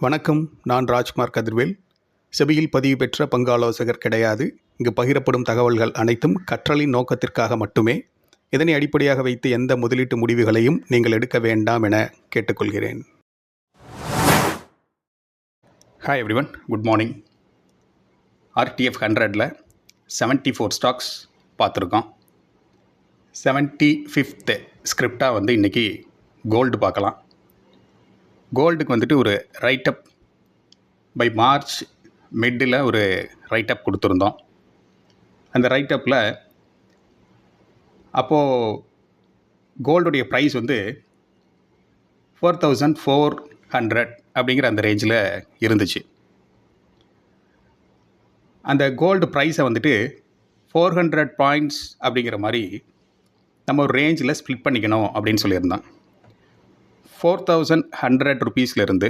வணக்கம். நான் ராஜ்குமார் கதிர்வேல். செபியில் பதிவு பெற்ற பங்கு ஆலோசகர் கிடையாது. இங்கு பகிரப்படும் தகவல்கள் அனைத்தும் கற்றலின் நோக்கத்திற்காக மட்டுமே. இதனை அடிப்படையாக வைத்து எந்த முதலீட்டு முடிவுகளையும் நீங்கள் எடுக்க வேண்டாம் என கேட்டுக்கொள்கிறேன். Hi everyone, good morning. RTF 100ல் 74 stocks பார்த்துருக்கோம். 75th ஸ்கிரிப்டாக இன்றைக்கி கோல்டு பார்க்கலாம். கோல்டுக்கு ஒரு ரைட்டப் பை மார்ச் மிட்டில் ஒரு ரைட்டப் கொடுத்துருந்தோம். அந்த ரைட்டப்பில் அப்போது கோல்டுடைய ப்ரைஸ் 4400 அப்படிங்கிற அந்த ரேஞ்சில் இருந்துச்சு. அந்த கோல்டு ப்ரைஸை 400 பாயிண்ட்ஸ் அப்படிங்கிற மாதிரி நம்ம ஒரு ரேஞ்சில் ஸ்ப்ளிட் பண்ணிக்கணும் அப்படின்னு சொல்லியிருந்தோம். 4100 ருபீஸ்லேருந்து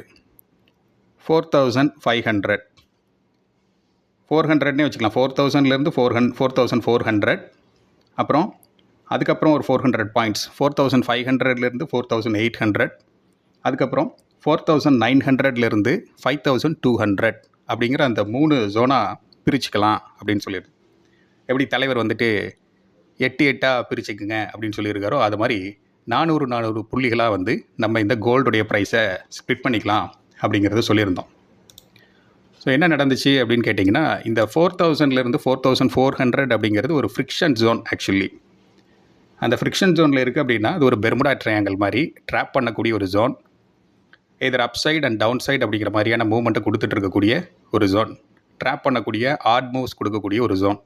4500, 400னே வச்சுக்கலாம். 4000லேருந்து 4400, அப்புறம் அதுக்கப்புறம் ஒரு 400 பாயிண்ட்ஸ் 4500லேருந்து 4800, அதுக்கப்புறம் 4900லேருந்து 5200 அப்படிங்கிற அந்த 3 ஜோனாக பிரிச்சுக்கலாம் அப்படின்னு சொல்லியிருக்கு. எப்படி தலைவர் 8 பிரிச்சுக்குங்க அப்படின்னு சொல்லியிருக்காரோ அது மாதிரி 400 புள்ளிகளாக நம்ம இந்த கோல்டுடைய ப்ரைஸை ஸ்ப்ளிட் பண்ணிக்கலாம் அப்படிங்கிறத சொல்லியிருந்தோம். ஸோ என்ன நடந்துச்சு அப்படின்னு கேட்டிங்கன்னா, இந்த 4000லேருந்து 4400 அப்படிங்கிறது ஒரு ஃப்ரிக்ஷன் ஜோன். ஆக்சுவலி அந்த ஃப்ரிக்ஷன் ஜோனில் இருக்குது அப்படின்னா அது ஒரு பெர்முடா ட்ரையாங்கிள் மாதிரி ட்ராப் பண்ணக்கூடிய ஒரு zone. Either upside and downside அப்படிங்கிற மாதிரியான மூவ்மெண்ட்டை கொடுத்துட்டு இருக்கக்கூடிய ஒரு ஜோன். ட்ராப் பண்ணக்கூடிய ஆட் மூவ்ஸ் கொடுக்கக்கூடிய ஒரு ஜோன்.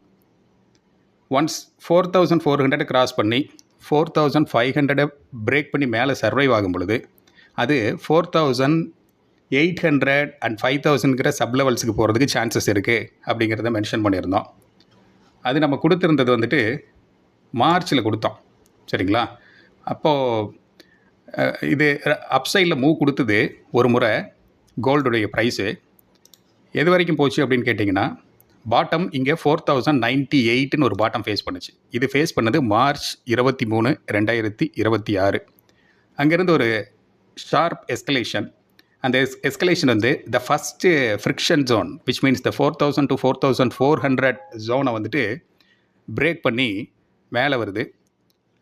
ஒன்ஸ் 4400 கிராஸ் பண்ணி 4500 பிரேக் பண்ணி மேலே சர்வைவ் ஆகும் பொழுது அது 4800 அண்ட் 5000ங்கிற சப் லெவல்ஸுக்கு போகிறதுக்கு சான்சஸ் இருக்குது அப்படிங்கிறத மென்ஷன் பண்ணியிருந்தோம். அது நம்ம கொடுத்துருந்தது மார்ச்சில் கொடுத்தோம், சரிங்களா? அப்போது இது அப்சைடில் மூவ் கொடுத்தது ஒரு முறை. கோல்டுடைய ப்ரைஸு எது வரைக்கும் போச்சு அப்படின்னு கேட்டிங்கன்னா, பாட்டம் இங்கே 4098ன்னு ஒரு பாட்டம் ஃபேஸ் பண்ணுச்சு. இது ஃபேஸ் பண்ணது மார்ச் 23, 2026. அங்கேருந்து ஒரு ஷார்ப் எஸ்கலேஷன். அந்த escalation the first friction zone which means the 4000 to 4400 ஜோனை பிரேக் பண்ணி மேலே வருது.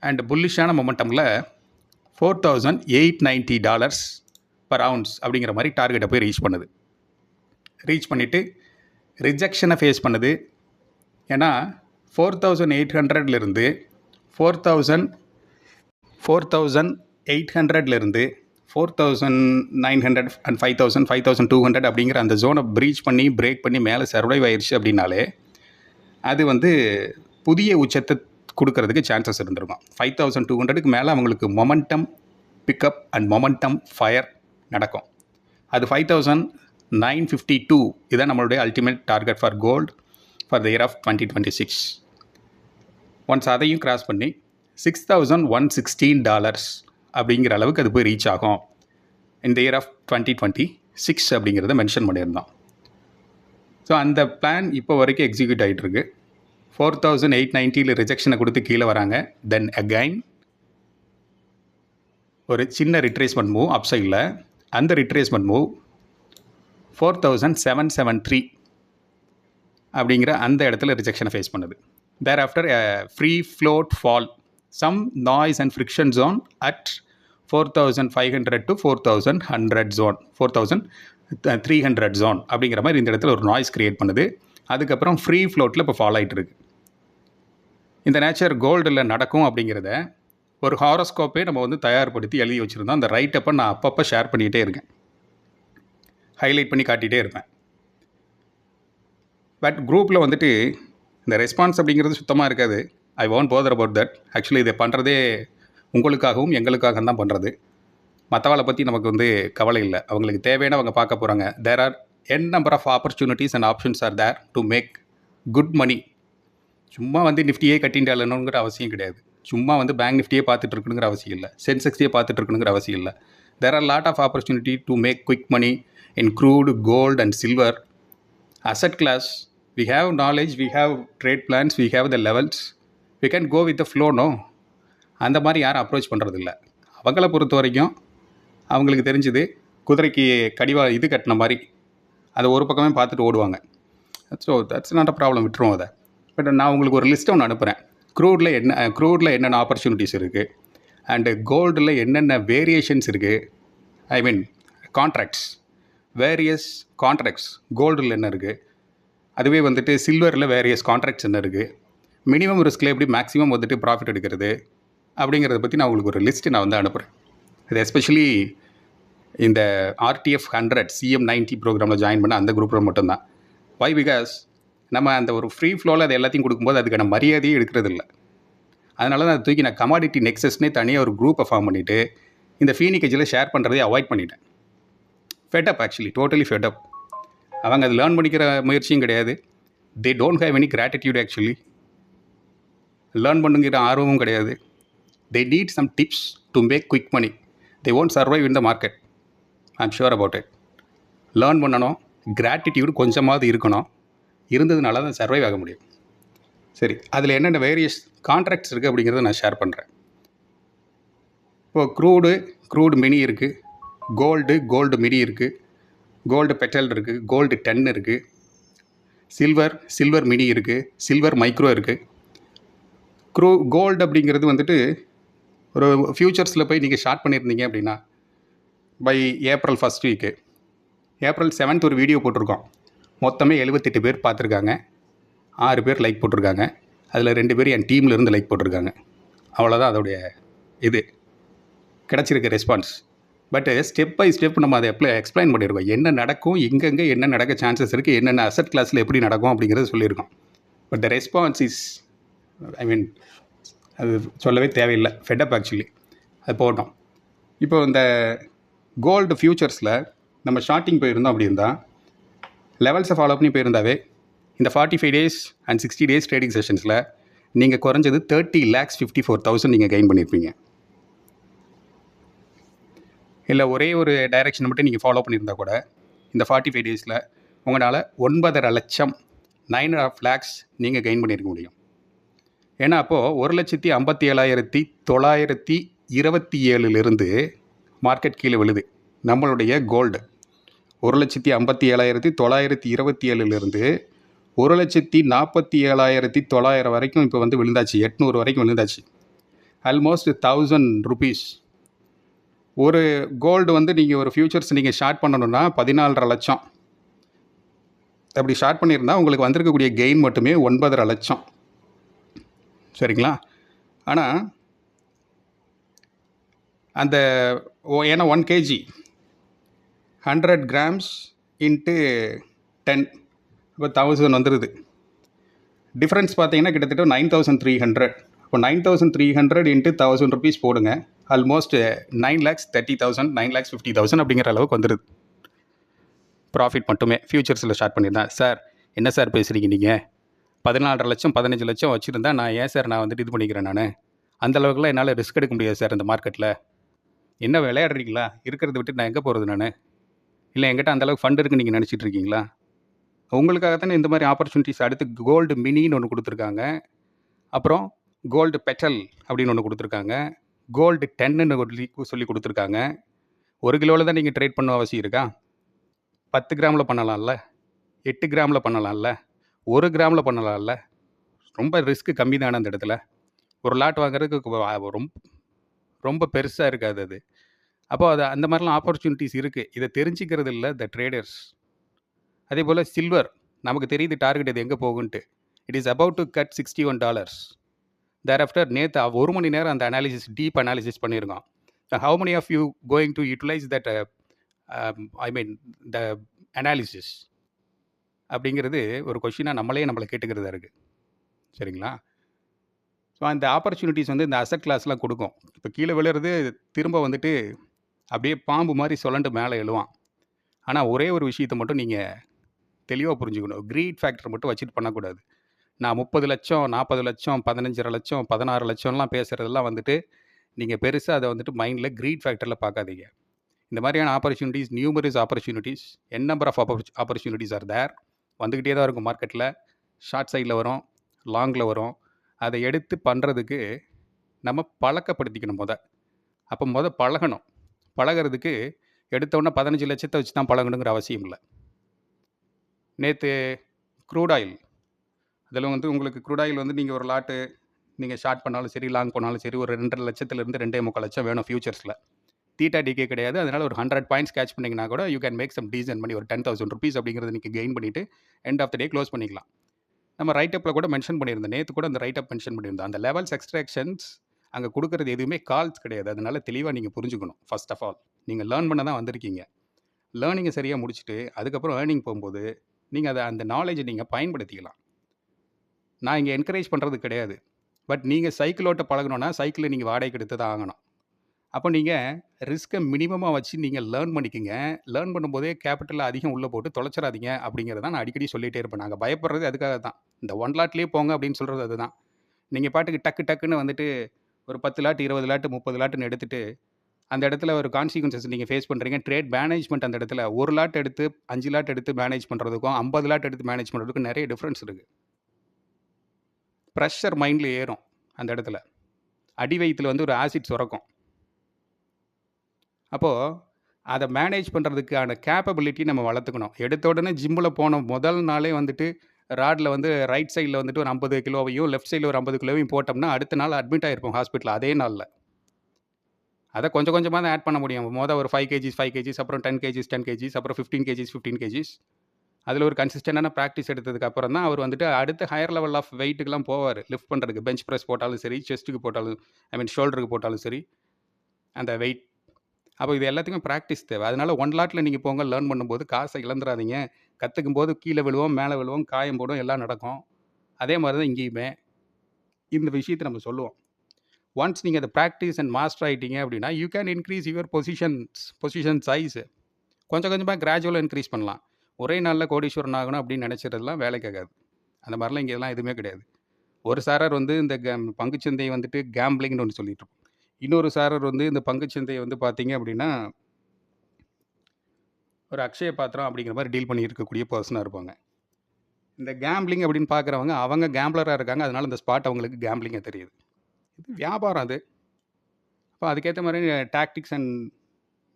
அண்ட் புல்லிஷான மொமெண்டமில் $4890 per ounce அப்படிங்கிற மாதிரி டார்கெட்டை போய் ரீச் பண்ணுது. ரீச் பண்ணிவிட்டு ரிஜெக்ஷனை ஃபேஸ் பண்ணுது. ஏன்னா 4800லேருந்து 4800லேருந்து 4900 அண்ட் 5000, 5200 அப்படிங்கிற அந்த ஜோனை ப்ரீச் பண்ணி பிரேக் பண்ணி மேலே சர்வைவ் ஆயிடுச்சு அப்படின்னாலே அது புதிய உச்சத்தை கொடுக்கறதுக்கு சான்சஸ் இருந்திருக்கும். 5200க்கு மேலே அவங்களுக்கு momentum pickup and momentum fire நடக்கும். அது 5952 இதுதான் நம்மளுடைய ultimate target for gold for the year of 2026. Once அதையும் கிராஸ் பண்ணி $6116 அப்படிங்கிற அளவுக்கு அது போய் ரீச் ஆகும் இந்த இயர் ஆஃப் 2026 அப்படிங்கிறத மென்ஷன் பண்ணியிருந்தோம். ஸோ அந்த பிளான் இப்போ வரைக்கும் எக்ஸிக்யூட் ஆகிட்டுருக்கு. 4890 ரிஜெக்ஷனை கொடுத்து கீழே வராங்க. தென் அகைன் ஒரு சின்ன ரிட்ரேஸ்மெண்ட் மூவ் அப்சைடில். அந்த ரிட்ரேஸ்மெண்ட் மூவ் 4773 அப்படிங்கிற அந்த இடத்துல ரிஜெக்ஷனை ஃபேஸ் பண்ணுது. Thereafter free float fall some noise and friction zone at 4500 to 4100 zone, 4300 zone அப்படிங்கிற மாதிரி இந்த இடத்துல ஒரு நாய்ஸ் க்ரியேட் பண்ணுது. அதுக்கப்புறம் ஃப்ரீ ஃப்ளோட்டில் இப்போ ஃபால் ஆகிட்டு இருக்கு. இந்த நேச்சர் கோல்டில் நடக்கும் அப்படிங்கிறத ஒரு ஹாரோஸ்கோப்பே நம்ம தயார்படுத்தி எழுதி வச்சுருந்தோம். அந்த ரைட்டப்பை நான் அப்பப்போ ஷேர் பண்ணிகிட்டே இருக்கேன், ஹைலைட் பண்ணி காட்டிகிட்டே இருப்பேன். பட் குரூப்பில் இந்த ரெஸ்பான்ஸ் அப்படிங்கிறது சுத்தமாக இருக்காது. I want bother about that. Actually இதை பண்ணுறதே உங்களுக்காகவும் எங்களுக்காக தான் பண்ணுறது. மற்றவாளை பற்றி நமக்கு கவலை இல்லை. அவங்களுக்கு தேவையான அவங்க பார்க்க போகிறாங்க. There are n number of opportunities and options are there to make good money. சும்மா நிஃப்டியே கட்டின்டாலணுங்கிற அவசியம் கிடையாது. சும்மா பேங்க் நிஃப்டியே பார்த்துட்டு இருக்கணுங்கிற அவசியம் இல்லை. சென்செக்ஸையே பார்த்துட்டு இருக்கணுங்கிற அவசியம் இல்லை. There are lot of opportunity to make quick money in crude, gold and silver. Asset class, we have knowledge, we have trade plans, we have the levels. We can go with the flow, no? அந்த மாதிரி யாரும் approach பண்ணுறதில்ல. அவங்கள பொறுத்த வரைக்கும் அவங்களுக்கு தெரிஞ்சது குதிரைக்கு இது கட்டின மாதிரி அதை ஒரு பக்கமே பார்த்துட்டு ஓடுவாங்க. So that's not a problem, விட்டுருவோம் அதை. பட் நான் உங்களுக்கு ஒரு லிஸ்ட் ஒன்று அனுப்புகிறேன். க்ரூடில் என்னென்ன ஆப்பர்ச்சுனிட்டிஸ் இருக்குது, அண்டு கோல்டில் என்னென்ன வேரியேஷன்ஸ் இருக்குது. ஐ மீன் கான்ட்ராக்ட்ஸ், வேரியஸ் கான்ட்ராக்ட்ஸ் கோல்டில் என்ன இருக்குது, அதுவே வந்துட்டு சில்வரில் வேரியஸ் கான்ட்ராக்ட்ஸ் என்ன இருக்குது, மினிமம் ரிஸ்கில் எப்படி மேக்ஸிமம் வந்துட்டு ப்ராஃபிட் எடுக்கிறது அப்படிங்கிறத பற்றி நான் உங்களுக்கு ஒரு லிஸ்ட்டு நான் வந்து அனுப்புகிறேன். இது எஸ்பெஷலி இந்த RTF 100 CM90 ப்ரோக்ராமில் ஜாயின் பண்ண அந்த குரூப்பில் மட்டும்தான். வை? பிகாஸ் நம்ம அந்த ஒரு ஃப்ரீ ஃப்ளோவில் அது எல்லாத்தையும் கொடுக்கும்போது அதுக்கான மரியாதையே எடுக்கிறது இல்லை. அதனால தான் தூக்கி நான் கமாடிட்டி நெக்ஸஸ்னே தனியாக ஒரு குரூப்பை ஃபார்ம் பண்ணிவிட்டு இந்த ஃபீனிகேஜில் ஷேர் பண்ணுறதை அவாய்ட் பண்ணிட்டேன். Fed up, actually totally fed up. அவங்க அது லேர்ன் பண்ணிக்கிற முயற்சியும் கிடையாது. They don't have any gratitude. Actually learn பண்ணுங்கிற ஆர்வமும் கிடையாது. They need some tips to make quick money. They won't survive in the market. I'm sure about it. Learn பண்ணணும், gratitude கொஞ்சமாவது இருக்கணும். இருந்ததுனால தான் சர்வைவ் ஆக முடியும். சரி, அதில் என்னென்ன வேரியஸ் கான்ட்ராக்ட்ஸ் இருக்குது அப்படிங்கிறத நான் ஷேர் பண்ணுறேன். இப்போது க்ரூடு மினி இருக்குது, கோல்டு மினி இருக்குது, கோல்டு பெட்டல் இருக்குது, கோல்டு 10 இருக்குது, சில்வர் மினி இருக்குது, சில்வர் மைக்ரோ இருக்குது. கோல்டு அப்படிங்கிறது வந்துட்டு ஒரு ஃப்யூச்சர்ஸில் போய் நீங்கள் ஷார்ட் பண்ணியிருந்தீங்க அப்படின்னா by April 1st week, April 7th ஒரு வீடியோ போட்டிருக்கோம். மொத்தமே 78 பேர் பார்த்துருக்காங்க, 6 பேர் லைக் போட்டிருக்காங்க. அதில் 2 பேர் என் டீமில் இருந்து லைக் போட்டிருக்காங்க. அவ்வளோதான் அதோடைய இது கிடச்சிருக்க response. But step by step நம்ம அதை எக்ஸ்பிளைன் பண்ணியிருக்கோம். என்ன நடக்கும், எங்கெங்கே என்ன நடக்க சான்சஸ் இருக்குது, என்னென்ன அசட் கிளாஸில் எப்படி நடக்கும் அப்படிங்கிறத சொல்லியிருக்கோம். பட் த ரெஸ்பான்ஸ் இஸ், ஐ மீன், அது சொல்லவே தேவையில்லை. Fed up actually. அது போட்டோம். இப்போ இந்த கோல்டு ஃபியூச்சர்ஸில் நம்ம ஷார்ட்டிங் போயிருந்தோம் அப்படி இருந்தால், லெவல்ஸை ஃபாலோ பண்ணி போயிருந்தாவே இந்த 45 days அண்ட் 60 days ட்ரேடிங் செஷன்ஸில் நீங்கள் குறைஞ்சது 30,54,000 நீங்கள் கெயின் பண்ணியிருப்பீங்க. இல்லை ஒரே ஒரு டைரெக்ஷன் மட்டும் நீங்கள் ஃபாலோ பண்ணியிருந்தா கூட இந்த 45 daysல உங்களால் 9.5 லட்சம் 9.5 lakhs நீங்கள் கெயின் பண்ணியிருக்க முடியும். ஏன்னா அப்போது 1,57,927 மார்க்கெட் கீழே விழுது. நம்மளுடைய கோல்டு 1,57,927 1,47,900 வரைக்கும் இப்போ வந்து விழுந்தாச்சு. 800 வரைக்கும் விழுந்தாச்சு. Almost 1000 rupees. ஒரு கோல்டு வந்து நீங்கள் ஒரு ஃபியூச்சர்ஸ் நீங்கள் ஷார்ட் பண்ணணுன்னா 14.5 லட்சம். அப்படி ஷார்ட் பண்ணியிருந்தால் உங்களுக்கு வந்திருக்கக்கூடிய கெயின் மட்டுமே 9.5 லட்சம். சரிங்களா? ஆனால் அந்த ஏன்னா 1 kg 100 grams இன்ட்டு 10 இப்போ 1000 வந்துடுது. டிஃப்ரென்ஸ் பார்த்தீங்கன்னா கிட்டத்தட்ட 9,300. இப்போ 9,300 இன்ட்டு 1000 rupees போடுங்க. ஆல்மோஸ்ட் 9,30,000 9,50,000 அப்படிங்கிற அளவுக்கு வந்துடுது. ப்ராஃபிட் மட்டுமே ஃபியூச்சர்ஸில் ஸ்டார்ட் பண்ணியிருந்தேன். சார் என்ன சார் பேசுகிறீங்க நீங்கள்? 14.5 லட்சம் 15 லட்சம் வச்சுருந்தா நான் வந்துட்டு இது பண்ணிக்கிறேன். நான் அந்தளவுக்குலாம் என்னால் ரிஸ்க் எடுக்க முடியாது சார் இந்த மார்க்கெட்டில். என்ன விளையாடுறீங்களா? இருக்கிறத விட்டு நான் எங்கே போகிறது? நான் இல்லை என்கிட்ட அந்தளவுக்கு ஃபண்ட் இருக்குன்னு நீங்கள் நினச்சிட்டு இருக்கீங்களா? உங்களுக்காகத்தானே இந்த மாதிரி ஆப்பர்ச்சுனிட்டிஸ். அடுத்து கோல்டு மினின்னு ஒன்று கொடுத்துருக்காங்க, அப்புறம் கோல்டு பெட்டல் அப்படின்னு ஒன்று கொடுத்துருக்காங்க, கோல்டு 10ன்னு சொல்லி கொடுத்துருக்காங்க. 1 கிலோவில் தான் நீங்கள் ட்ரேட் பண்ண அவசியம் இருக்கா? 10 கிராமில் பண்ணலாம்ல, 8 கிராமில் பண்ணலாம்ல, 1 கிராமில் பண்ணலாம்ல. ரொம்ப ரிஸ்க்கு கம்மி தானே அந்த இடத்துல. ஒரு லாட் வாங்குறதுக்கு ரொம்ப பெருசாக இருக்காது அது. அப்போது அது அந்த மாதிரிலாம் ஆப்பர்ச்சுனிட்டிஸ் இருக்குது. இதை தெரிஞ்சிக்கிறது இல்லை த ட்ரேடர்ஸ். அதே போல் சில்வர் நமக்கு தெரியுது டார்கெட் இது எங்கே போகுன்ட்டு. It is about to cut $61. Thereafter நேற்று 1 மணி நேரம் அந்த டீப் அனாலிசிஸ் பண்ணியிருக்கோம். How many of you going to utilize that the analysis அப்படிங்கிறது ஒரு கொஷினாக நம்மளை கேட்டுக்கிறதா இருக்குது. சரிங்களா? ஸோ அந்த ஆப்பர்ச்சுனிட்டிஸ் வந்து இந்த அசட் கிளாஸ்லாம் கொடுக்கும். இப்போ கீழே விழுறது திரும்ப வந்துட்டு அப்படியே பாம்பு மாதிரி சுழண்டு மேலே எழுவான். ஆனால் ஒரே ஒரு விஷயத்தை மட்டும் நீங்கள் தெளிவாக புரிஞ்சுக்கணும். க்ரீட் ஃபேக்டர் மட்டும் வச்சுட்டு பண்ணக்கூடாது. நான் 30 லட்சம் 40 லட்சம் 15.5 லட்சம் 16 லட்சம்லாம் பேசுகிறதெல்லாம் வந்துட்டு நீங்கள் பெருசாக அதை வந்துட்டு மைண்டில் க்ரீட் ஃபேக்டரில் பார்க்காதீங்க. இந்த மாதிரியான opportunities, numerous opportunities, number of opportunities are there. வந்துக்கிட்டே தான் இருக்கும் மார்க்கெட்டில். ஷார்ட் சைடில் வரும், லாங்கில் வரும். அதை எடுத்து பண்ணுறதுக்கு நம்ம பழக்கப்படுத்திக்கணும் அப்போ பழகணும். பழகிறதுக்கு எடுத்தோடனே 15 லட்சத்தை வச்சு தான் பழகணுங்கிற அவசியம் இல்லை. நேற்று க்ரூட் ஆயில், அதில் வந்து உங்களுக்கு க்ரூட் ஆயில் வந்து நீங்கள் ஒரு லாட்டு நீங்கள் ஷார்ட் பண்ணாலும் சரி, லாங் போனாலும் சரி, ஒரு 2.5 லட்சத்துலேருந்து 2.25 லட்சம் வேணும் ஃபியூச்சர்ஸில். தீட்டா டிகே கிடையாது. அதனால் ஒரு 100 பாயிண்ட்ஸ் கேட்ச் பண்ணிங்கன்னா கூட you can make some decent money. ஒரு 10,000 ருபீஸ் அப்படிங்கிறது நீங்கள் கெயின் பண்ணிவிட்டு end of the day close பண்ணிக்கலாம். நம்ம ரைட்டப்பில் கூட மென்ஷன் பண்ணியிருந்தோம். நேற்று கூட அந்த ரைட்டப் மென்ஷன் பண்ணியிருந்தோம். அந்த லெவல்ஸ் எக்ஸ்ட்ராக்ஷன்ஸ் அங்கே கொடுக்குறது எதுவுமே கால்ஸ் கிடையாது. அதனால தெளிவாக நீங்கள் புரிஞ்சுக்கணும். ஃபர்ஸ்ட் ஆஃப் ஆல் நீங்கள் லேர்ன் பண்ண தான் வந்திருக்கீங்க. லேர்னிங்கை சரியாக முடிச்சுட்டு அதுக்கப்புறம் ஏர்னிங் போகும்போது நீங்கள் அந்த நாலேஜை நீங்கள் பயன்படுத்திக்கலாம். நான் இங்கே என்கரேஜ் பண்ணுறது கிடையாது. பட் நீங்கள் சைக்கிள் ஓட்ட பழகணுன்னா சைக்கிளை நீங்கள் வாடகைக்கு எடுத்து தான் ஆகணும். அப்போ நீங்கள் ரிஸ்க்கை மினிமமாக வச்சு நீங்கள் லேர்ன் பண்ணிக்கோங்க. லேர்ன் பண்ணும்போதே கேபிட்டலில் அதிகம் உள்ளே போட்டு தொலைச்சிடாதீங்க அப்படிங்கிறத நான் அடிக்கடி சொல்லிகிட்டே இருப்பேன். நாங்கள் பயப்படுறது அதுக்காக தான். இந்த 1 லாட்லேயே போங்க அப்படின்னு சொல்கிறது அதுதான். நீங்கள் பாட்டுக்கு டக்குன்னு வந்துட்டு ஒரு 10 லாட் 20 லாட் 30 லாட்டுன்னு எடுத்துகிட்டு அந்த இடத்துல ஒரு கான்சிக்வன்சஸ் நீங்கள் ஃபேஸ் பண்ணுறீங்க. ட்ரேட் மேனேஜ்மெண்ட் அந்த இடத்துல 1 லாட் எடுத்து 5 லாட் எடுத்து மேனேஜ் பண்ணுறதுக்கும் 50 லாட் எடுத்து மேனேஜ் பண்ணுறதுக்கும் நிறைய டிஃப்ரென்ஸ் இருக்குது. ப்ரெஷர் மைண்டில் ஏறும் அந்த இடத்துல. அடி வயிற்றில் வந்து ஒரு ஆசிட் சுரக்கும். அப்போது அதை மேனேஜ் பண்ணுறதுக்கான கேப்பபிலிட்டி நம்ம வளர்த்துக்கணும். எடுத்த உடனே ஜிம்மில் போன முதல் நாளே வந்துட்டு ராடில் வந்து ரைட் சைடில் வந்துட்டு ஒரு 50 கிலோவையும் லெஃப்ட் சைடில் ஒரு 50 கிலோவையும் போட்டோம்னா அடுத்த நாள் அட்மிட் ஆகிருப்போம் ஹாஸ்பிட்டலில் அதே நாளில். அதை கொஞ்சம் கொஞ்சமாக தான் ஆட் பண்ண முடியும். ஒரு 5 கேஜிஸ் அப்புறம் 10 கேஜிஸ் அப்புறம் 15 கேஜிஸ் அதில் ஒரு கன்சிஸ்டண்டான ப்ராக்டிஸ் எடுத்ததுக்கு அப்புறம் தான் அவர் வந்துட்டு அடுத்த ஹையர் லெவல் ஆஃப் வெயிட்டுக்கெல்லாம் போவார். லிஃப்ட் பண்ணுறதுக்கு பெஞ்ச் ப்ரெஸ் போட்டாலும் சரி, செஸ்ட்டுக்கு போட்டாலும் ஷோல்டருக்கு போட்டாலும் சரி அந்த வெயிட். அப்போ இது எல்லாத்துக்கும் ப்ராக்டிஸ் தேவை. அதனால் 1 லாட்டில் நீங்கள் போங்க. லேர்ன் பண்ணும்போது காசை இழந்துடாதீங்க. கற்றுக்கும் போது கீழே விழுவோம், மேலே விழுவோம், காயம் போடும், எல்லாம் நடக்கும். அதே மாதிரி தான் இங்கேயுமே இந்த விஷயத்தை நம்ம சொல்லுவோம். ஒன்ஸ் நீங்கள் அதை ப்ராக்டிஸ் அண்ட் மாஸ்டர் ஆகிட்டீங்க அப்படின்னா you can increase your position size. கொஞ்சம் கொஞ்சமாக கிராஜுவலாக இன்க்ரீஸ் பண்ணலாம். ஒரே நாளில் கோடீஸ்வரன் ஆகணும் அப்படின்னு நினச்சிறதுலாம் வேலை கேட்காது. அந்த மாதிரிலாம் இங்கே எல்லாம் எதுவுமே கிடையாது. ஒரு சாரர் வந்து இந்த பங்குச்சந்தையை வந்துட்டு கேம்பிளிங்னு ஒன்று சொல்லிட்டு இருப்போம். இன்னொரு சாரர் வந்து இந்த பங்குச்சந்தையை வந்து பார்த்தீங்க அப்படின்னா ஒரு அக்ஷய பாத்திரம் அப்படிங்கிற மாதிரி டீல் பண்ணி இருக்கக்கூடிய பர்சனாக இருப்பாங்க. இந்த கேம்பிளிங் அப்படின்னு பார்க்குறவங்க அவங்க கேம்பிளராக இருக்காங்க. அதனால் இந்த ஸ்பாட் அவங்களுக்கு கேம்பிளிங்காக தெரியுது. இது வியாபாரம் அது. அப்போ அதுக்கேற்ற மாதிரி டாக்டிக்ஸ் அண்ட்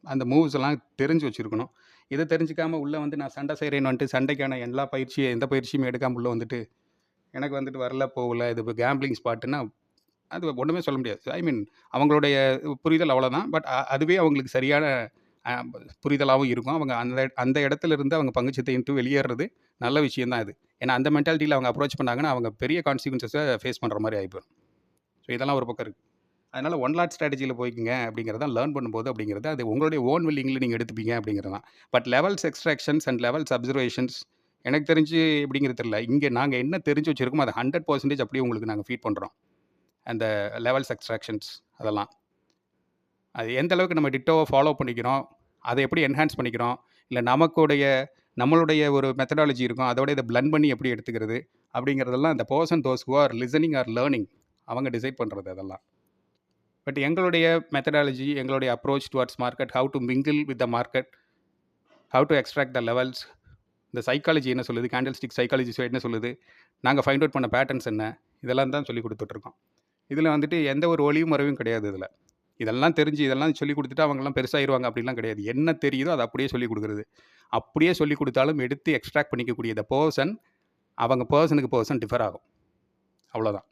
அந்த மூவ்ஸ் எல்லாம் தெரிஞ்சு வச்சுருக்கணும். இதை தெரிஞ்சுக்காமல் உள்ளே வந்து நான் சண்டை செய்கிறேன்னு வந்துட்டு சண்டைக்கான எந்த பயிற்சியும் எடுக்காமல் உள்ளே வந்துட்டு எனக்கு வந்துட்டு வரல போகல இது இப்போ கேம்பிளிங் ஸ்பாட்டுன்னா அது ஒன்றுமே சொல்ல முடியாது. ஐ மீன் அவங்களுடைய புரிதல் அவ்வளோதான். பட் அதுவே அவங்களுக்கு சரியான புரிதலாகவும் இருக்கும். அவங்க அந்த இடத்துல இருந்து அவங்க பங்குச்சந்தையின்ட்டு வெளியேறது நல்ல விஷயந்தான் இது. ஏன்னா அந்த மென்டாலிட்டியில் அவங்க அப்ரோச் பண்ணாங்கன்னா அவங்க பெரிய கான்சிக்வன்சஸை ஃபேஸ் பண்ணுற மாதிரி ஆகிப்போம். ஸோ இதெல்லாம் ஒரு பக்கம் இருக்குது. அதனால் 1 லாட் ஸ்ட்ராட்டஜியில் போய்க்குங்க அப்படிங்கிறத லேர்ன் பண்ணும்போது அப்படிங்கிறது அது உங்களுடைய ஓன் வில்லிங்கில் நீங்கள் எடுத்துப்பீங்க அப்படிங்கிறது தான். But levels extractions and levels observations எனக்கு தெரிஞ்சு எப்படிங்கிறது தெரியல. இங்கே நாங்கள் என்ன தெரிஞ்சு வச்சுருக்கோமோ அதை 100% அப்படியே உங்களுக்கு நாங்கள் ஃபீட் பண்ணுறோம். அந்த லெவல்ஸ் எக்ஸ்ட்ராக்ஷன்ஸ் அதெல்லாம் அது எந்த அளவுக்கு நம்ம டிட்டோவை ஃபாலோ பண்ணிக்கிறோம், அதை எப்படி என்ஹான்ஸ் பண்ணிக்கிறோம், இல்லை நம்மளுடைய ஒரு மெத்தடாலஜி இருக்கும், அதோட இதை பிளண்ட் பண்ணி எப்படி எடுத்துக்கிறது அப்படிங்கிறதெல்லாம் அந்த person those who are listening are learning அவங்க டிசைட் பண்ணுறது அதெல்லாம். பட் எங்களுடைய மெத்தடாலஜி, எங்களுடைய approach towards market, how to mingle with the market, how to extract the levels, இந்த சைக்காலஜி என்ன சொல்லுது, கேண்டில்ஸ்டிக் சைக்காலஜி என்ன சொல்லுது, நாங்கள் ஃபைண்ட் அவுட் பண்ண பேட்டர்ன்ஸ் என்ன, இதெல்லாம் தான் சொல்லி கொடுத்துட்ருக்கோம். இதில் வந்துட்டு எந்த ஒரு ஒளியும் மறைவும் கிடையாது. இதெல்லாம் தெரிஞ்சு இதெல்லாம் சொல்லி கொடுத்துட்டு அவங்கெல்லாம் பெருசாகிடுவாங்க அப்படிலாம் கிடையாது. என்ன தெரியுதோ அதை அப்படியே சொல்லி கொடுக்குறது. அப்படியே சொல்லி கொடுத்தாலும் எடுத்து எக்ஸ்ட்ராக்ட் பண்ணிக்கக்கூடிய த பர்சன் அவங்க பர்சனுக்கு டிஃபர் ஆகும். அவ்வளோதான்.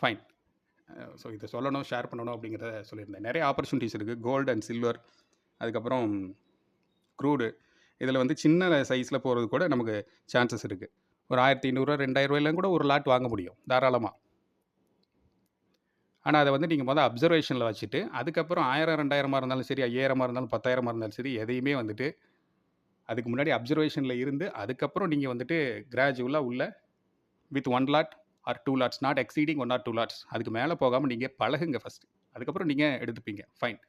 ஃபைன். ஸோ இதை சொல்லணும், ஷேர் பண்ணணும் அப்படிங்கிறத சொல்லியிருந்தேன். நிறைய ஆப்பர்ச்சுனிட்டிஸ் இருக்குது. கோல்டு அண்ட் சில்வர், அதுக்கப்புறம் க்ரூடு, இதில் வந்து சின்ன சைஸில் போகிறது கூட நமக்கு சான்சஸ் இருக்குது. ஒரு 1500 2000 கூட ஒரு லாட் வாங்க முடியும் தாராளமாக. ஆனால் அதை வந்து நீங்கள் முதல் அப்சர்வேஷனில் வச்சுட்டு அதுக்கப்புறம் 1000 2000 இருந்தாலும் சரி, 5000 இருந்தாலும் 10,000 இருந்தாலும் சரி, எதையுமே வந்துட்டு அதுக்கு முன்னாடி அப்சர்வேஷனில் இருந்து அதுக்கப்புறம் நீங்கள் வந்துட்டு கிராஜுவலாக உள்ள with 1 lot or 2 lots, not exceeding 1 or 2 lots, அதுக்கு மேலே போகாமல் நீங்கள் பழகுங்க ஃபஸ்ட்டு. அதுக்கப்புறம் நீங்கள் எடுத்துப்பீங்க. ஃபைன்.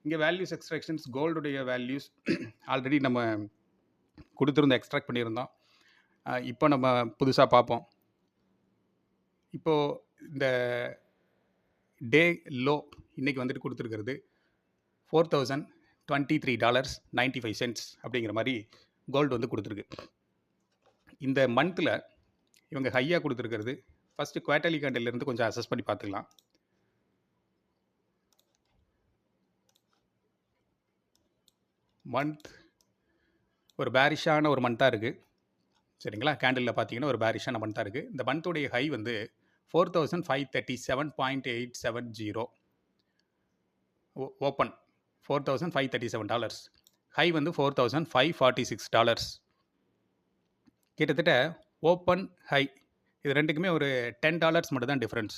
இங்கே வேல்யூஸ் எக்ஸ்ட்ராக்ஷன்ஸ், கோல்டுடைய வேல்யூஸ் ஆல்ரெடி நம்ம கொடுத்துருந்தோம், எக்ஸ்ட்ராக்ட் பண்ணியிருந்தோம். இப்போ நம்ம புதுசாக பார்ப்போம். இப்போது இந்த டே லோ இன்றைக்கி வந்துட்டு கொடுத்துருக்கிறது $4,023.95 அப்படிங்கிற மாதிரி கோல்டு வந்து கொடுத்துருக்கு. இந்த மந்தில் இவங்க ஹையாக கொடுத்துருக்கிறது. ஃபஸ்ட்டு குவார்ட்டர்லி கேண்டில்லேருந்து கொஞ்சம் அசஸ் பண்ணி பார்த்துக்கலாம். மந்த் ஒரு பேரிஷான ஒரு மந்த்தாக இருக்குது. சரிங்களா, கேண்டிலில் பார்த்தீங்கன்னா ஒரு பேரிஷான மந்த்தாக இருக்குது. இந்த மந்தோடைய ஹை வந்து 4537.870 ஓப்பன் $4,537. ஹை வந்து $4,546. கிட்டத்தட்ட ஓப்பன் ஹை இது ரெண்டுக்குமே ஒரு $10 மட்டும் தான் டிஃப்ரென்ஸ்.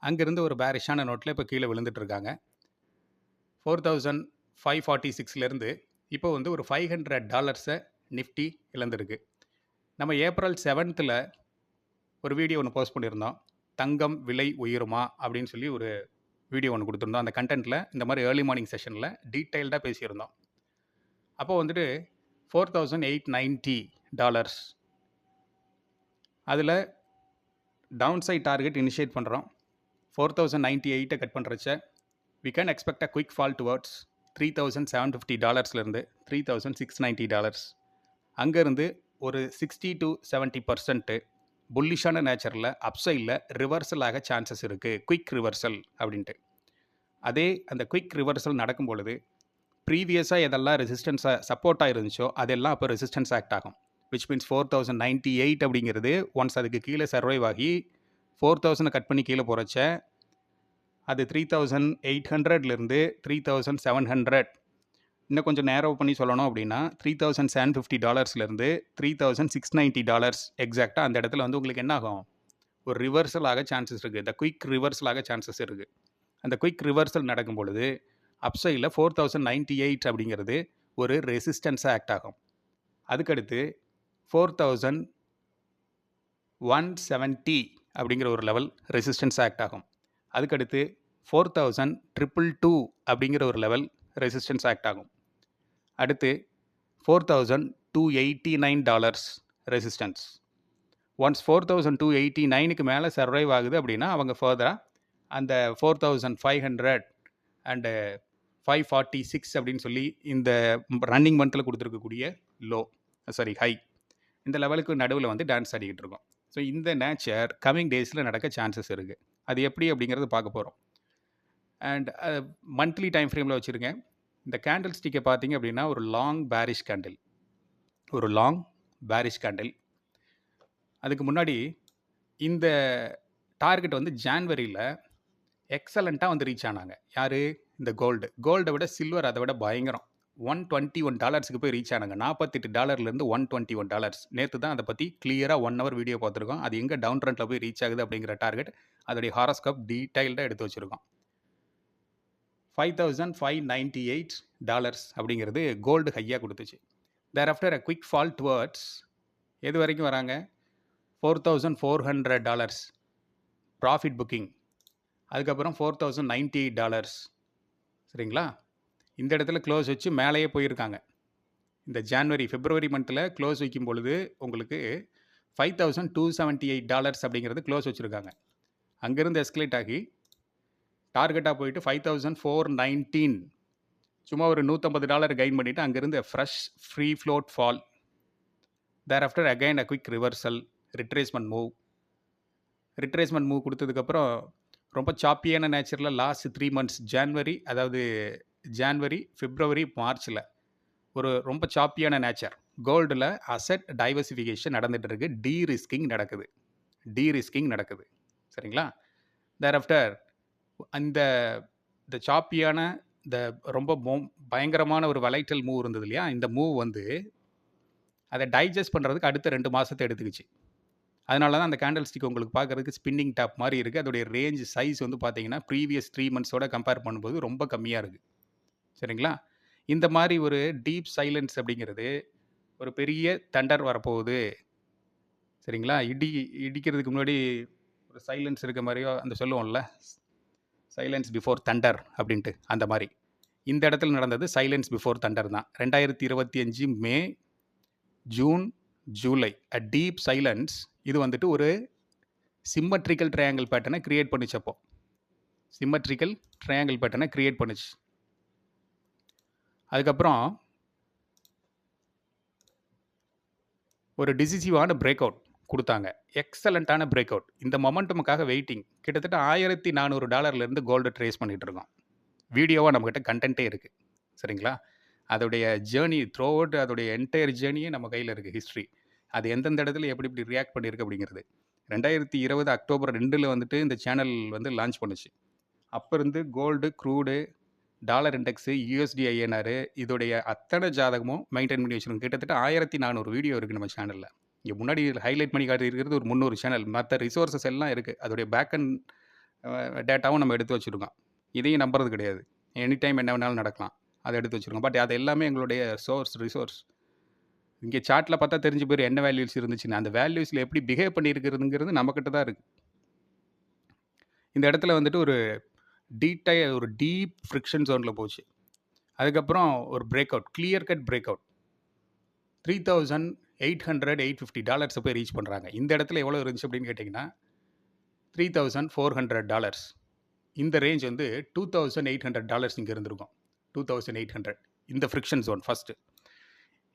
அங்கேருந்து ஒரு பேரிஷான நோட்டில் இப்போ கீழே விழுந்துட்டு இருக்காங்க. 4,546லேருந்து இப்போ வந்து ஒரு $500 நிஃப்டி இழந்திருக்கு. நம்ம ஏப்ரல் 7th ஒரு வீடியோ ஒன்று போஸ்ட் பண்ணியிருந்தோம். தங்கம் விலை உயருமா அப்படின்னு சொல்லி ஒரு வீடியோ ஒன்று கொடுத்துருந்தோம். அந்த கண்டென்ட்டில் இந்த மாதிரி ஏர்லி மார்னிங் செஷனில் டீட்டெயில்டாக பேசியிருந்தோம். அப்போ வந்துட்டு $4,890 அதில் டவுன் சைட் டார்கெட் இனிஷியேட் பண்ணுறோம். 4,098 cut பண்ணுறச்ச we can expect a quick fall towards $3,750 $3,690. அங்கேருந்து ஒரு 60 to 70% புல்லிஷான நேச்சரில் அப்சைடில் ரிவர்சல் ஆக சான்சஸ் இருக்குது, குயிக் ரிவர்சல் அப்படின்ட்டு. அதே அந்த குயிக் ரிவர்சல் நடக்கும் பொழுது ப்ரீவியஸாக எதெல்லாம் ரெசிஸ்டன்ஸாக சப்போர்ட்டாக இருந்துச்சோ அதெல்லாம் அப்போ ரெசிஸ்டன்ஸ் ஆக்ட் ஆகும். விச் மீன்ஸ் 4,098 அப்படிங்கிறது ஒன்ஸ் அதுக்கு கீழே சர்வைவ் ஆகி 4,000 கட் பண்ணி கீழே போகிறச்ச அது 3,800லேருந்து 3,700, இன்னும் கொஞ்சம் நேரோ பண்ணி சொல்லணும் அப்படின்னா $3,750லேருந்து $3,690 எக்ஸாக்டாக அந்த இடத்துல வந்து உங்களுக்கு என்ன ஆகும், ஒரு ரிவர்சல் ஆக சான்சஸ் இருக்குது. இந்த குயிக் ரிவர்சல் ஆக சான்சஸ் இருக்குது. அந்த குயிக் ரிவர்சல் நடக்கும் பொழுது அப்சைடில் 4,098 அப்படிங்கிறது ஒரு ரெசிஸ்டன்ஸாக ஆக்ட் ஆகும். அதுக்கடுத்து 4,170 அப்படிங்கிற ஒரு லெவல் ரெசிஸ்டன்ஸ் ஆக்ட் ஆகும். அதுக்கடுத்து 4,222 அப்படிங்கிற ஒரு லெவல் ரெசிஸ்டன்ஸ் ஆக்ட் ஆகும். அடுத்து $4,289 ரெசிஸ்டன்ஸ். ஒன்ஸ் 4,289க்கு மேலே சர்வைவ் ஆகுது அப்படின்னா அவங்க ஃபர்தராக அந்த 4,500 அண்டு 546 அப்படின்னு சொல்லி இந்த ரன்னிங் மந்தில் கொடுத்துருக்கக்கூடிய ஹை இந்த லெவலுக்கு நடுவில் வந்து டான்ஸ் ஆடிக்கிட்டு இருக்கோம். ஸோ இந்த நேச்சர் கம்மிங் டேஸில் நடக்க சான்சஸ் இருக்குது. அது எப்படி அப்படிங்கிறது பார்க்க போகிறோம். அண்ட் மந்த்லி டைம் ஃப்ரேமில் வச்சுருக்கேன். இந்த கேண்டில் ஸ்டிக்கை பார்த்தீங்க அப்படின்னா ஒரு லாங் பேரிஷ் கேண்டில். அதுக்கு முன்னாடி இந்த டார்கெட் வந்து ஜான்வரியில் எக்ஸலண்ட்டாக வந்து ரீச் ஆனாங்க. யார்? இந்த கோல்டை விட சில்வர் அதை விட பயங்கரம். $121 போய் ரீச் ஆனாங்க. $48 $121. நேற்று தான் அதை பற்றி கிளியராக 1 hour வீடியோ பார்த்துருக்கோம். அது எங்கே டவுன் ட்ரெண்டில் போய் ரீச் ஆகுது அப்படிங்கிற டார்கெட் அதோடைய ஹாரோஸ்கோப் டீட்டெயில்டாக எடுத்து வச்சுருக்கோம். $5,598 அப்படிங்கிறது கோல்டு ஹையாக கொடுத்துச்சு. Thereafter a quick fall towards எது வரைக்கும் வராங்க? $4,400 ப்ராஃபிட் புக்கிங். அதுக்கப்புறம் $4,098. சரிங்களா, இந்த இடத்துல க்ளோஸ் வச்சு மேலேயே போயிருக்காங்க. இந்த பிப்ரவரி மந்தில் க்ளோஸ் வைக்கும் பொழுது உங்களுக்கு $5,278 அப்படிங்கிறது க்ளோஸ் வச்சுருக்காங்க. அங்கேருந்து எஸ்கலேட் ஆகி டார்கெட்டாக போயிட்டு 5,419 சும்மா ஒரு $150 கெயின் பண்ணிவிட்டு அங்கேருந்து fresh free float fall. Thereafter again a quick reversal, retracement move கொடுத்ததுக்கப்புறம் ரொம்ப சாப்பியான நேச்சரில் லாஸ்ட் 3 months ஜான்வரி பிப்ரவரி மார்ச்சில் ஒரு ரொம்ப சாப்பியான நேச்சர் கோல்டில் அசெட் டைவர்சிஃபிகேஷன் நடந்துகிட்டு இருக்குது. டீரிஸ்கிங் நடக்குது. சரிங்களா, தேர் ஆஃப்டர் அந்த சாப்பியான ரொம்ப பயங்கரமான ஒரு வலைட்டல் மூவ் இருந்தது இல்லையா, இந்த மூவ் வந்து அதை டைஜஸ்ட் பண்ணுறதுக்கு அடுத்த 2 மாதத்தை எடுத்துக்கிச்சு. அதனால தான் அந்த கேண்டில் ஸ்டிக் உங்களுக்கு பார்க்குறதுக்கு ஸ்பின்னிங் டாப் மாதிரி இருக்குது. அதோடைய ரேஞ்ச் சைஸ் வந்து பார்த்தீங்கன்னா ப்ரீவியஸ் 3 months கம்பேர் பண்ணும்போது ரொம்ப கம்மியாக இருக்குது. சரிங்களா, இந்த மாதிரி ஒரு டீப் சைலன்ஸ் அப்படிங்கிறது ஒரு பெரிய தண்டர் வரப்போகுது. சரிங்களா, இடிக்கிறதுக்கு முன்னாடி ஒரு சைலன்ஸ் இருக்க மாதிரியோ அந்த சொல்லுவோம்ல, சைலன்ஸ் பிஃபோர் தண்டர் அப்படின்ட்டு, அந்த மாதிரி இந்த இடத்துல நடந்தது சைலன்ஸ் பிஃபோர் தண்டர் தான். 2025 May, June, July a deep silence. இது வந்துட்டு ஒரு சிம்மட்ரிக்கல் ட்ரையாங்கிள் பேட்டர்னை கிரியேட் பண்ணிச்சப்போ அதுக்கப்புறம் ஒரு டிசிசிவான பிரேக் அவுட் கொடுத்தாங்க. எக்ஸலண்ட்டான பிரேக் அவுட். இந்த மொமெண்டமுக்காக வெயிட்டிங். கிட்டத்தட்ட $1,400 கோல்டு ட்ரேஸ் பண்ணிகிட்டு இருக்கோம். வீடியோவாக நம்மக்கிட்ட கண்டென்ட்டே இருக்குது. சரிங்களா, அதோடைய ஜேர்னி த்ரூ அவுட் அதோடைய என்டையர் ஜேர்னியே நம்ம கையில் இருக்குது ஹிஸ்ட்ரி. அது எந்தெந்த இடத்துல எப்படி இப்படி ரியாக்ட் பண்ணியிருக்கு அப்படிங்கிறது. 2020 அக்டோபர் 2 வந்துட்டு இந்த சேனல் வந்து லான்ச் பண்ணுச்சு. அப்போ இருந்து gold, crude, dollar index, USD INR இதோடைய அத்தனை ஜாதகமும் மெயின்டைன் பண்ணி வச்சுருக்கோம். கிட்டத்தட்ட 1400 வீடியோ இருக்குது நம்ம சேனலில். இங்கே முன்னாடி ஹைலைட் பண்ணி காட்டி இருக்கிறது ஒரு 300 சேனல். மற்ற ரிசோர்ஸஸ் எல்லாம் இருக்குது. அதோடைய பேக் அண்ட் டேட்டாவும் நம்ம எடுத்து வச்சுருக்கோம். இதையும் நம்புறது கிடையாது. எனி டைம் என்ன வேணாலும் நடக்கலாம். அதை எடுத்து வச்சுருக்கோம். பட் அது எல்லாமே எங்களுடைய ரிசோர்ஸ். இங்கே சார்ட்டில் பார்த்தா தெரிஞ்சு போயிரு என்ன வேல்யூஸ் இருந்துச்சுன்னு. அந்த வேல்யூஸில் எப்படி பிஹேவ் பண்ணியிருக்கிறதுங்கிறது நம்மக்கிட்ட தான் இருக்குது. இந்த இடத்துல வந்துட்டு ஒரு டீப் ஃப்ரிக்ஷன் ஜோனில் போச்சு. அதுக்கப்புறம் ஒரு break out, clear cut break out. $3,800-850 போய் ரீச் பண்ணுறாங்க. இந்த இடத்துல எவ்வளோ இருந்துச்சு அப்படின்னு கேட்டிங்கன்னா $3,400. இந்த ரேஞ்ச் வந்து $2,800 இங்கே இருந்திருக்கும். 2,800 இந்த ஃப்ரிக்ஷன் ஜோன் ஃபஸ்ட்டு.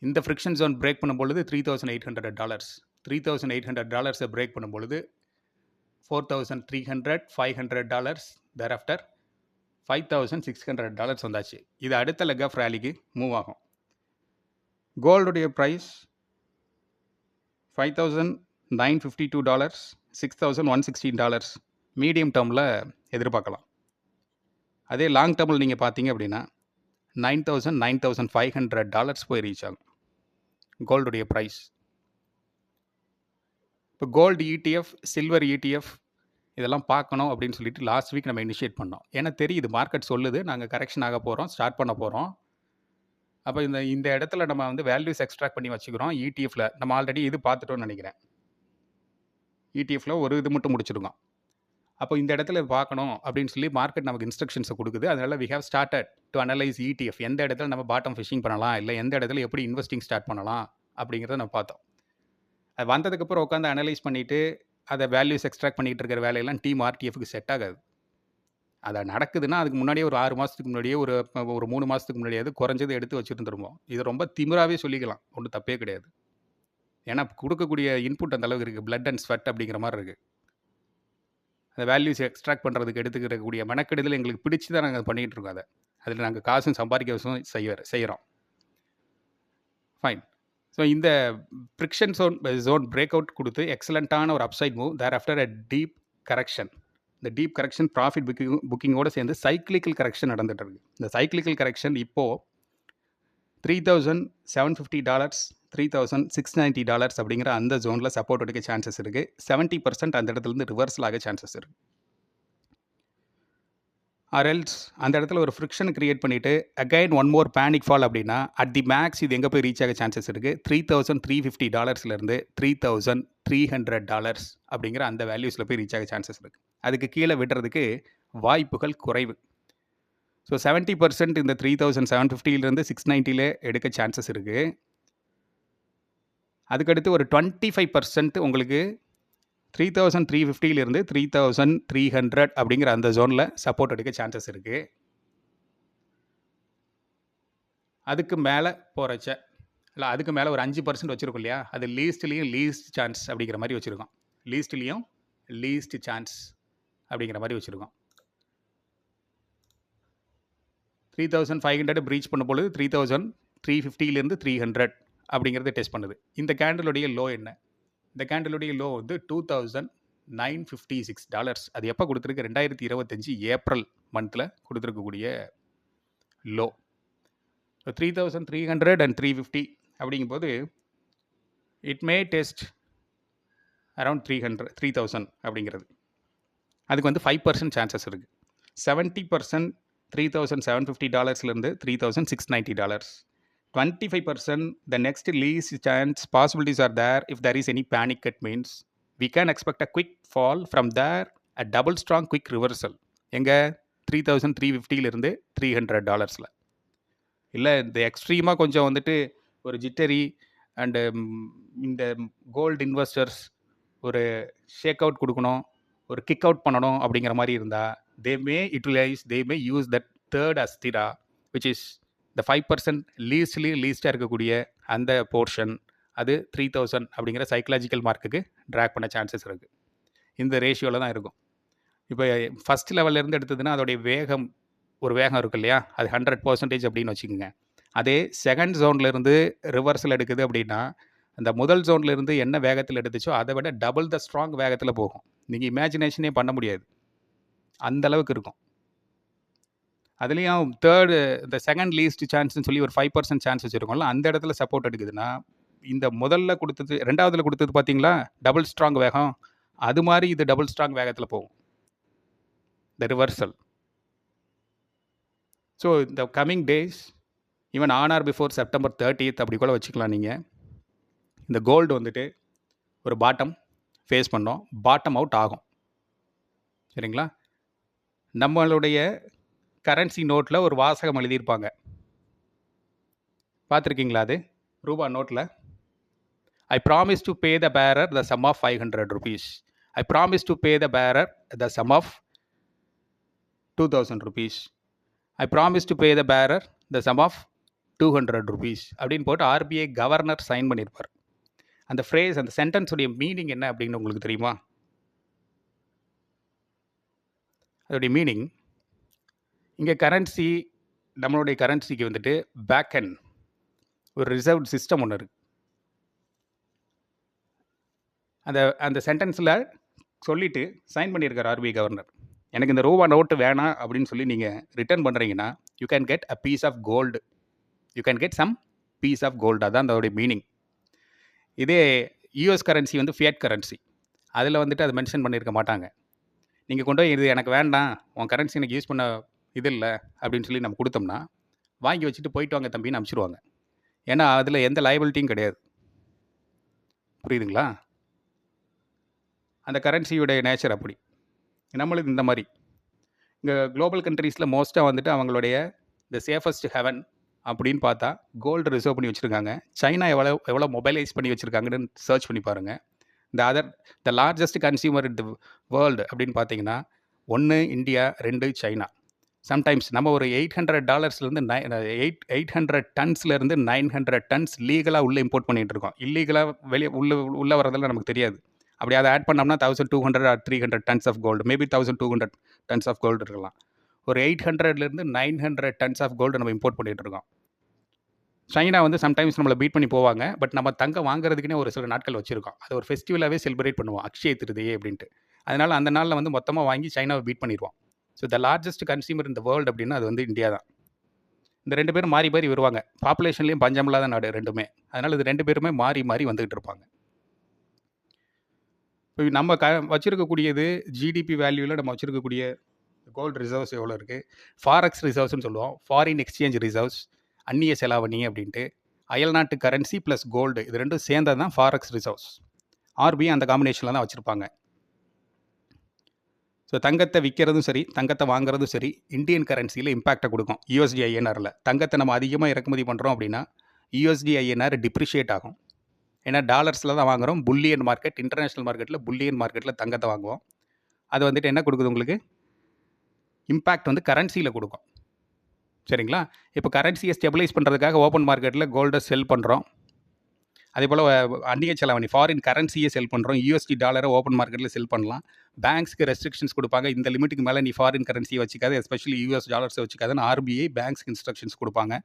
இந்த ஃப்ரிக்ஷன் ஜோன் பிரேக் பண்ணும்பொழுது $3,800. $3,800 பிரேக் பண்ணும்பொழுது $4,300, $500. thereafter $5,600 வந்தாச்சு. இது அடுத்த லெக் ஆஃப் ரேலிக்கு மூவ் ஆகும். கோல்டுடைய ப்ரைஸ் $5,952, $6,116 மீடியம் டேர்மில் எதிர்பார்க்கலாம். அதே லாங் டேர்மில் நீங்கள் பார்த்தீங்க அப்படின்னா $9,000, $9,500 போய் ரீச் ஆகும் கோல்டுடைய ப்ரைஸ். இப்போ கோல்டு ETF, சில்வர் ETF இதெல்லாம் பார்க்கணும் அப்படின்னு சொல்லிட்டு லாஸ்ட் வீக் நம்ம இனிஷியேட் பண்ணோம். ஏன்னா தெரியுது மார்க்கெட் சொல்லுது நாங்கள் கரெக்ஷன் ஆக போகிறோம், ஸ்டார்ட் பண்ண போகிறோம். அப்போ இந்த இடத்துல நம்ம வந்து வேல்யூஸ் எக்ஸ்ட்ராக்ட் பண்ணி வச்சுக்கிறோம். ETFல நம்ம ஆல்ரெடி இது பார்த்துட்டோம்னு நினைக்கிறேன். ETFல ஒரு இது மட்டும் முடிச்சிருக்கோம். அப்போ இந்த இடத்துல பார்க்கணும் அப்படின்னு சொல்லி மார்க்கெட் நமக்கு இன்ஸ்ட்ரக்ஷன்ஸை கொடுக்குது. அதனால் we have started to analyze ETF. எந்த இடத்துல நம்ம பாட்டம் ஃபிஷிங் பண்ணலாம், இல்லை எந்த இடத்துல எப்படி இன்வெஸ்டிங் ஸ்டார்ட் பண்ணலாம் அப்படிங்கிறத நம்ம பார்த்தோம். அது வந்ததுக்கப்புறம் உட்காந்து அனலைஸ் பண்ணிவிட்டு அதை வேல்யூஸ் எக்ஸ்ட்ராக்ட் பண்ணிகிட்டு இருக்கிற வேலையெல்லாம் டீம் RTFக்கு செட் ஆகாது. அதை நடக்குதுன்னா அதுக்கு முன்னாடியே ஒரு 6 மாதத்துக்கு முன்னாடியே ஒரு 3 மாதத்துக்கு முன்னாடியாவது குறைஞ்சது எடுத்து வச்சுருந்துருவோம். இது ரொம்ப திமிராகவே சொல்லிக்கலாம், ஒன்றும் தப்பே கிடையாது. ஏன்னா கொடுக்கக்கூடிய இன்புட் அந்த அளவுக்கு இருக்குது, பிளட் அண்ட் ஸ்வெட் அப்படிங்கிற மாதிரி இருக்குது. அந்த வேல்யூஸ் எக்ஸ்ட்ராக்ட் பண்ணுறதுக்கு எடுத்துக்கிறக்கூடிய மெனக்கெடுதல் எங்களுக்கு பிடிச்சி தான் நாங்கள் பண்ணிகிட்டு இருக்கோம். அதில் நாங்கள் காசும் சம்பாதிக்கவும் செய்கிறோம். ஃபைன். ஸோ இந்த ஃப்ரிக்ஷன் ஜோன் பிரேக் அவுட் கொடுத்து எக்ஸலண்ட்டான ஒரு upside move. Thereafter a deep correction. இந்த டீப் கரெக்ஷன் ப்ராஃபிட் புக்கிங்கோடு சேர்ந்து சைக்ளிக்கல் கரெக்ஷன் நடந்துட்டு இருக்கு. இந்த சைக்ளிக்கல் கரெக்ஷன் இப்போது $3,750, $3,690 அப்படிங்கிற அந்த ஜோனில் சப்போர்ட் எடுக்க சான்சஸ் இருக்குது. 70% அந்த இடத்துலேருந்து ரிவர்சல் ஆக சான்சஸ் இருக்குது. ஆர்எல்ஸ் அந்த இடத்துல ஒரு ஃப்ரிக்ஷன் கிரியேட் பண்ணிவிட்டு again one more panic fall அப்படின்னா அட் தி மேக்ஸ் இது எங்கே போய் ரீச் ஆக சான்சஸ் இருக்குது. $3,350 $3,300 அப்படிங்கிற அந்த வேல்யூஸில் போய் ரீச் ஆக சான்சஸ் இருக்குது. அதுக்கு கீழே விடுறதுக்கு வாய்ப்புகள் குறைவு. ஸோ 70% இந்த 3,750 690 எடுக்க சான்சஸ் இருக்குது. அதுக்கடுத்து ஒரு 25% உங்களுக்கு 3,350 $3,300 அப்படிங்கிற அந்த ஜோனில் சப்போர்ட் எடுக்க சான்சஸ் இருக்குது. அதுக்கு மேலே போகிறச்ச இல்லை அதுக்கு மேலே ஒரு 5% வச்சுருக்கோம் இல்லையா, அது லீஸ்ட்லேயும் லீஸ்ட் சான்ஸ் அப்படிங்கிற மாதிரி வச்சுருக்கோம். லீஸ்ட்லேயும் லீஸ்ட் சான்ஸ் அப்படிங்கிற மாதிரி வச்சுருக்கோம். 3,500 ப்ரீச் பண்ணும்பொழுது 3,350 $300 அப்படிங்கிறது டெஸ்ட் பண்ணுது. இந்த கேண்டலுடைய லோ என்ன? இந்த கேண்டலுடைய லோ வந்து $2,956. அது எப்போ கொடுத்துருக்கு? 2025 ஏப்ரல் மந்தில் கொடுத்துருக்கக்கூடிய லோ. 3,300 and 350 அப்படிங்கும்போது இட் மே டெஸ்ட் அரவுண்ட் 3,000 அப்படிங்கிறது. அதுக்கு வந்து 5% சான்சஸ் இருக்குது. 70% $3,750 $3,690. 25% the next least chance possibilities are there if there is any panic. It means we can expect a quick fall from there, a double strong quick reversal. எங்கே? $3,350 $300. இல்லை இந்த எக்ஸ்ட்ரீமாக கொஞ்சம் வந்துட்டு ஒரு ஜிட்டரி அண்டு இந்த கோல்டு இன்வெஸ்டர்ஸ் ஒரு ஷேக் out கொடுக்கணும், ஒரு கிக் அவுட் பண்ணணும் அப்படிங்கிற மாதிரி இருந்தால் they may use that third Astra which is the 5% லீஸ்டாக இருக்கக்கூடிய அந்த போர்ஷன், அது 3,000 அப்படிங்கிற சைக்கலாஜிக்கல் மார்க்குக்கு ட்ராக் பண்ண சான்சஸ் இருக்குது. இந்த ரேஷியோவில் தான் இருக்கும். இப்போ ஃபஸ்ட் லெவல்லேருந்து எடுத்ததுன்னா அதோடைய வேகம் இருக்கு இல்லையா, அது 100% அப்படின்னு வச்சுக்கோங்க. அதே செகண்ட் ஜோன்ல இருந்து ரிவர்சல் எடுக்குது அப்படின்னா, அந்த முதல் ஜோன்ல இருந்து என்ன வேகத்தில் எடுத்துச்சோ அதை விட டபுள் த ஸ்ட்ராங் வேகத்தில் போகும். நீங்கள் இமேஜினேஷனே பண்ண முடியாது, அந்த அளவுக்கு இருக்கும். அதுலேயும் தேர்டு இந்த செகண்ட் லீஸ்ட் சான்ஸ்னு சொல்லி ஒரு 5% சான்ஸ் வச்சுருக்கோம்ல, அந்த இடத்துல சப்போர்ட் எடுக்குதுன்னா, இந்த முதல்ல கொடுத்தது ரெண்டாவதுல கொடுத்தது பார்த்தீங்களா டபுள் ஸ்ட்ராங் வேகம், அது மாதிரி இது டபுள் ஸ்ட்ராங் வேகத்தில் போகும் இந்த ரிவர்சல். ஸோ இந்த coming days even on or before September 30th அப்படி கூட வச்சுக்கலாம். நீங்கள் இந்த கோல்டு வந்துட்டு ஒரு பாட்டம் ஃபேஸ் பண்ணோம், பாட்டம் அவுட் ஆகும். சரிங்களா? நம்மளுடைய கரன்சி நோட்டில் ஒரு வாசகம் எழுதியிருப்பாங்க, பார்த்துருக்கீங்களா? அது ரூபா நோட்டில், I promise to pay the bearer the sum of 500 rupees. I promise to pay the bearer the sum of 2000 rupees. I promise to pay the bearer the sum of 200 rupees அப்படின்னு போட்டு ஆர்பிஐ கவர்னர் சைன் பண்ணியிருப்பார். அந்த phrase, அந்த சென்டென்ஸுடைய meaning என்ன அப்படின்னு உங்களுக்கு தெரியுமா? அதோடைய மீனிங், இங்கே கரன்சி, நம்மளுடைய கரன்சிக்கு வந்துட்டு பேக் அண்ட் ஒரு ரிசர்வ் சிஸ்டம் ஒன்று இருக்குது. அந்த சென்டென்ஸில் சொல்லிவிட்டு சைன் பண்ணியிருக்கார் ஆர்பிஐ கவர்னர். எனக்கு இந்த ரூபா நோட்டு வேணாம் அப்படின்னு சொல்லி நீங்கள் ரிட்டர்ன் பண்ணுறீங்கன்னா, you can get a piece of gold, you can get some piece of gold. அதான் அதோடைய மீனிங். இதே யூஎஸ் கரன்சி வந்து ஃபியட் கரன்சி, அதில் வந்துட்டு அதை மென்ஷன் பண்ணியிருக்க மாட்டாங்க. நீங்கள் கொண்டு போய் இது எனக்கு வேண்டாம், உன் கரன்சி எனக்கு யூஸ் பண்ண இது இல்லை அப்படின்னு சொல்லி நம்ம கொடுத்தோம்னா, வாங்கி வச்சுட்டு போயிட்டு வாங்க தம்பின்னு அனுப்பிச்சிடுவாங்க. ஏன்னா அதில் எந்த லைபிலிட்டியும் கிடையாது. புரியுதுங்களா? அந்த கரன்சியுடைய நேச்சர் அப்படி. நம்மளுக்கு இந்த மாதிரி இங்கே குளோபல் கண்ட்ரீஸில் மோஸ்ட்டாக வந்துட்டு அவங்களுடைய த சேஃபஸ்ட் ஹெவன் அப்படின்னு பார்த்தா கோல்டு ரிசர்வ் பண்ணி வச்சுருக்காங்க. சைனா எவ்வளோ மொபைலைஸ் பண்ணி வச்சுருக்காங்கன்னு சர்ச் பண்ணி பாருங்கள். The largest consumer in the world அப்படின்னு பார்த்தீங்கன்னா, 1 இந்தியா, 2 சைனா. சம்டைம்ஸ் நம்ம ஒரு $800 800 டன்ஸ்லேருந்து 900 டன்ஸ் லீகலாக உள்ளே இம்போர்ட் பண்ணிகிட்டு இருக்கோம். இல்லீகலாக வெளியே உள்ளே வரதெல்லாம் நமக்கு தெரியாது. அப்படி அதை ஆட் பண்ணோம்னா 1200 or 300 tons of gold, maybe 1200 tons of gold இருக்கலாம். ஒரு 800லேருந்து 900 டன்ஸ் ஆஃப் கோல்டு நம்ம இம்போர்ட் பண்ணிகிட்டு இருக்கோம். சைனா வந்து சம்டைம்ஸ் நம்மளை பீட் பண்ணி போவாங்க. பட் நம்ம தங்கம் வாங்குறதுக்குன்னே ஒரு சில நாட்கள் வச்சுருக்கோம். அது ஒரு ஃபெஸ்டிவலாகவே செலிப்ரேட் பண்ணுவோம், அக்ஷய திருதியை அப்படின்ட்டு. அதனால் அந்த நாளில் வந்து மொத்தமாக வாங்கி சைனாவை பீட் பண்ணிடுவோம். ஸோ த லார்ஜஸ்ட் கன்சியூமர் இந்த வேர்ல்டு அப்படின்னா அது வந்து இந்தியா தான். இந்த 2 பேரும் மாறி மாறி வருவாங்க. பாப்புலேஷன்லேயும் பஞ்சமில்லாத நாடு ரெண்டுமே. அதனால் இது 2 பேருமே மாறி மாறி வந்துகிட்டு இருப்பாங்க. இப்போ நம்ம வச்சுருக்கக்கூடியது ஜிடிபி வேல்யூவில் நம்ம வச்சுருக்கக்கூடிய கோல்டு ரிசர்வ்ஸ் எவ்வளோ இருக்குது? ஃபாரெக்ஸ் ரிசர்வ்ஸ்னு சொல்லுவோம், ஃபாரின் எக்ஸ்சேஞ்ச் ரிசர்வ்ஸ், அந்நிய செலாவணி அப்படின்ட்டு. அயல்நாட்டு கரன்சி ப்ளஸ் கோல்டு, இது ரெண்டும் சேர்ந்தது தான் ஃபாரெக்ஸ் ரிசர்வ்ஸ். ஆர்பிஐ அந்த காம்பினேஷனில் தான் வச்சுருப்பாங்க. ஸோ தங்கத்தை விற்கிறதும் சரி, தங்கத்தை வாங்குறதும் சரி, இந்தியன் கரன்சியில் இம்பேக்டை கொடுக்கும். யூஎஸ்டி ஐஎன்ஆரில் தங்கத்தை நம்ம அதிகமாக இறக்குமதி பண்ணுறோம் அப்படின்னா யூஎஸ்டி ஐஎன்ஆர் டிப்ரிஷியேட் ஆகும். ஏன்னா டாலர்ஸில் தான் வாங்குகிறோம். புல்லியன் மார்க்கெட், இன்டர்நேஷ்னல் மார்க்கெட்டில் புல்லியன் மார்க்கெட்டில் தங்கத்தை வாங்குவோம். அது வந்துட்டு என்ன கொடுக்குது உங்களுக்கு? இம்பேக்ட் வந்து கரன்சியில் கொடுக்கும். சரிங்களா? இப்போ கரன்சியை ஸ்டெபிலைஸ் பண்ணுறதுக்காக ஓப்பன் மார்க்கெட்டில் கோல்டை செல் பண்ணுறோம். அதே போல் அந்நிய செலாவணி ஃபாரின் கரன்சியை செல் பண்ணுறோம். யூஎஸ்டி டாலரை ஓப்பன் மார்க்கெட்டில் செல் பண்ணலாம். பேங்க்ஸ்க்கு ரெஸ்ட்ரிக்ஷன்ஸ் கொடுப்பாங்க. இந்த லிமிட்டுக்கு மேலே நீ ஃபாரின் கரன்சியை வச்சுக்காத, எஸ்பெஷலி யூஎஸ் டாலர்ஸை வச்சுக்காதுன்னு ஆர்பிஐ பேங்க்ஸ்க்கு இன்ஸ்ட்ரக்ஷன்ஸ் கொடுப்பாங்க.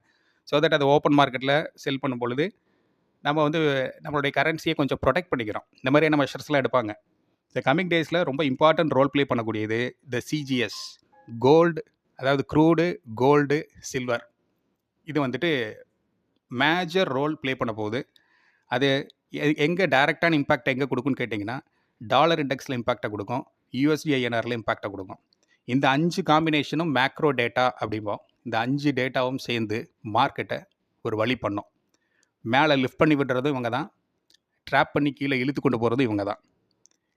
ஸோ தட் அதை ஓப்பன் மார்க்கெட்டில் செல் பண்ணும் பொழுது நம்ம வந்து நம்மளுடைய கரன்சியை கொஞ்சம் ப்ரொடெக்ட் பண்ணிக்கிறோம். இந்த மாதிரியான மெஷர்ஸ்லாம் எடுப்பாங்க. இந்த கம்மிங் டேஸில் ரொம்ப இம்பார்ட்டன்ட் ரோல் ப்ளே பண்ணக்கூடியது த சிஜிஎஸ், கோல்டு, அதாவது க்ரூடு, கோல்டு, சில்வர். இது வந்துட்டு மேஜர் ரோல் ப்ளே பண்ண போகுது. அது எங்கே டைரெக்டான இம்பேக்ட் எங்கே கொடுக்குன்னு கேட்டிங்கன்னா, டாலர் இண்டெக்ஸில் இம்பேக்டை கொடுக்கும், யூஎஸ்டி ஐஎன்ஆரில் இம்பேக்டை கொடுக்கும். இந்த 5 காம்பினேஷனும் மேக்ரோ டேட்டா அப்படிம்போம். இந்த 5 டேட்டாவும் சேர்ந்து மார்க்கெட்டை ஒரு வழி பண்ணும். மேலே லிஃப்ட் பண்ணி விடுறதும் இவங்க தான், ட்ராப் பண்ணி கீழே இழுத்து கொண்டு போகிறதும் இவங்க தான்.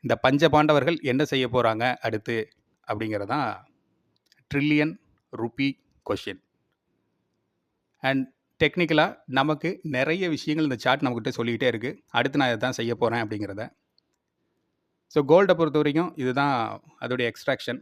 இந்த பஞ்சபாண்டவர்கள் என்ன செய்ய போகிறாங்க அடுத்து அப்படிங்கிறதான் ட்ரில்லியன் ருப்பி கொஷின். அண்ட் டெக்னிக்கலாக நமக்கு நிறைய விஷயங்கள் இந்த சார்ட் நம்மக்கிட்ட சொல்லிக்கிட்டே இருக்குது. அடுத்து நான் இதை தான் செய்ய போகிறேன் அப்படிங்கிறத. ஸோ கோல்டை பொறுத்த வரைக்கும் இதுதான் அதோடைய எக்ஸ்ட்ராக்ஷன்.